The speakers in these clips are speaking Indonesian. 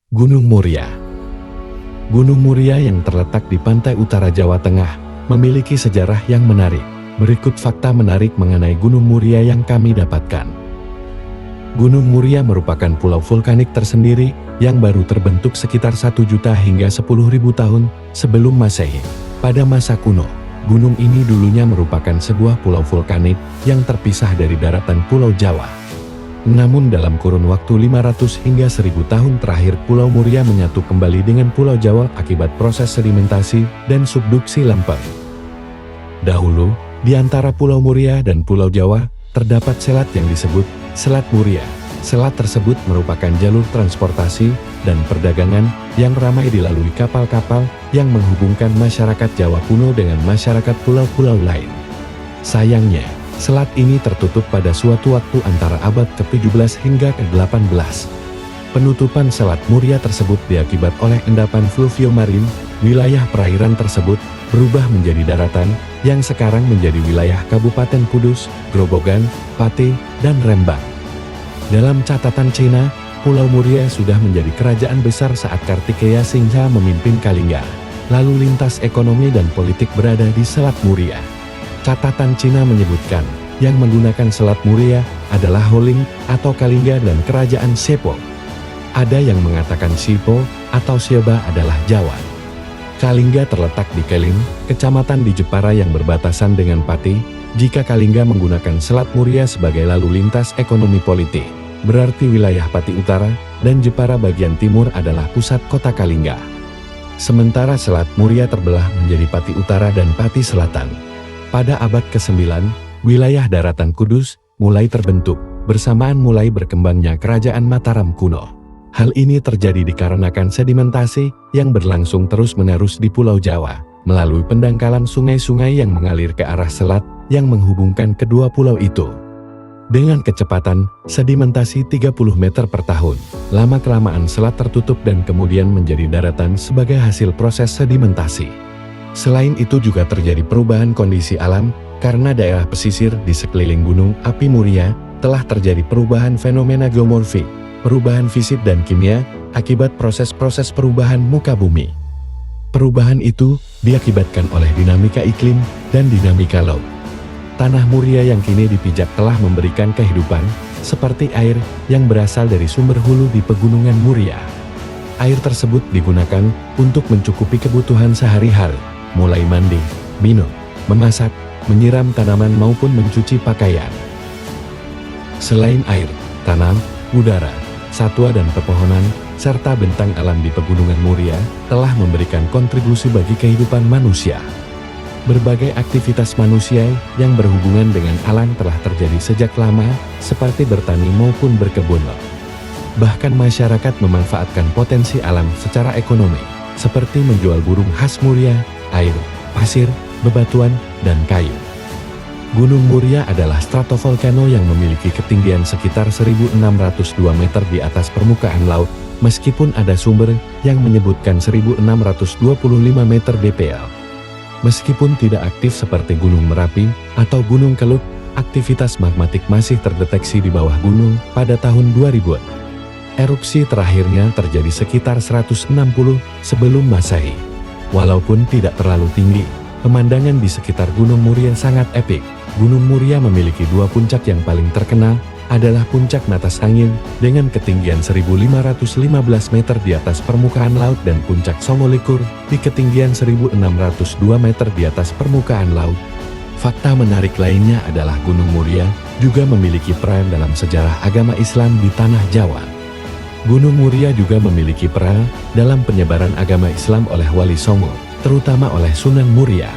Gunung Muria. Gunung Muria yang terletak di pantai utara Jawa Tengah memiliki sejarah yang menarik. Berikut fakta menarik mengenai Gunung Muria yang kami dapatkan. Gunung Muria merupakan pulau vulkanik tersendiri yang baru terbentuk sekitar 1 juta hingga 10.000 tahun sebelum Masehi. Pada masa kuno, gunung ini dulunya merupakan sebuah pulau vulkanik yang terpisah dari daratan Pulau Jawa. Namun dalam kurun waktu 500 hingga 1000 tahun terakhir Pulau Muria menyatu kembali dengan Pulau Jawa akibat proses sedimentasi dan subduksi lempeng. Dahulu, di antara Pulau Muria dan Pulau Jawa, terdapat selat yang disebut Selat Muria. Selat tersebut merupakan jalur transportasi dan perdagangan yang ramai dilalui kapal-kapal yang menghubungkan masyarakat Jawa kuno dengan masyarakat pulau-pulau lain. Sayangnya, selat ini tertutup pada suatu waktu antara abad ke-17 hingga ke-18. Penutupan Selat Muria tersebut diakibat oleh endapan fluviomarin. Wilayah perairan tersebut berubah menjadi daratan yang sekarang menjadi wilayah Kabupaten Kudus, Grobogan, Pati, dan Rembang. Dalam catatan Cina, Pulau Muria sudah menjadi kerajaan besar saat Kartikeya Singha memimpin Kalingga. Lalu lintas ekonomi dan politik berada di Selat Muria. Catatan Cina menyebutkan, yang menggunakan Selat Muria adalah Holing atau Kalingga dan Kerajaan Sepo. Ada yang mengatakan Sipo atau Siaba adalah Jawa. Kalingga terletak di Keling, kecamatan di Jepara yang berbatasan dengan Pati. Jika Kalingga menggunakan Selat Muria sebagai lalu lintas ekonomi politik, berarti wilayah Pati Utara dan Jepara bagian timur adalah pusat kota Kalingga. Sementara Selat Muria terbelah menjadi Pati Utara dan Pati Selatan. Pada abad ke-9, wilayah daratan Kudus mulai terbentuk, bersamaan mulai berkembangnya Kerajaan Mataram kuno. Hal ini terjadi dikarenakan sedimentasi yang berlangsung terus-menerus di Pulau Jawa, melalui pendangkalan sungai-sungai yang mengalir ke arah selat yang menghubungkan kedua pulau itu. Dengan kecepatan sedimentasi 30 meter per tahun, lama-kelamaan selat tertutup dan kemudian menjadi daratan sebagai hasil proses sedimentasi. Selain itu juga terjadi perubahan kondisi alam, karena daerah pesisir di sekeliling Gunung Api Muria telah terjadi perubahan fenomena geomorfik, perubahan fisik dan kimia, akibat proses-proses perubahan muka bumi. Perubahan itu diakibatkan oleh dinamika iklim dan dinamika laut. Tanah Muria yang kini dipijak telah memberikan kehidupan, seperti air yang berasal dari sumber hulu di pegunungan Muria. Air tersebut digunakan untuk mencukupi kebutuhan sehari-hari, mulai mandi, minum, memasak, menyiram tanaman maupun mencuci pakaian. Selain air, tanah, udara, satwa dan pepohonan, serta bentang alam di pegunungan Muria telah memberikan kontribusi bagi kehidupan manusia. Berbagai aktivitas manusia yang berhubungan dengan alam telah terjadi sejak lama, seperti bertani maupun berkebun. Bahkan masyarakat memanfaatkan potensi alam secara ekonomi, seperti menjual burung khas Muria, air, pasir, bebatuan, dan kayu. Gunung Muria adalah stratovolcano yang memiliki ketinggian sekitar 1.602 meter di atas permukaan laut, meskipun ada sumber yang menyebutkan 1.625 meter dpl. Meskipun tidak aktif seperti Gunung Merapi atau Gunung Keluk, aktivitas magmatik masih terdeteksi di bawah gunung pada tahun 2000-an. Erupsi terakhirnya terjadi sekitar 160 sebelum Masehi. Walaupun tidak terlalu tinggi, pemandangan di sekitar Gunung Muria sangat epik. Gunung Muria memiliki dua puncak yang paling terkenal, adalah Puncak Natas Angin dengan ketinggian 1.515 meter di atas permukaan laut dan Puncak Songolikur di ketinggian 1.602 meter di atas permukaan laut. Fakta menarik lainnya adalah Gunung Muria juga memiliki peran dalam sejarah agama Islam di Tanah Jawa. Gunung Muria juga memiliki peran dalam penyebaran agama Islam oleh Wali Songo, terutama oleh Sunan Muria.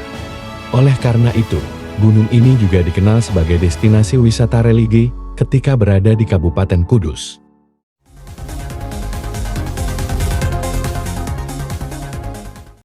Oleh karena itu, gunung ini juga dikenal sebagai destinasi wisata religi ketika berada di Kabupaten Kudus.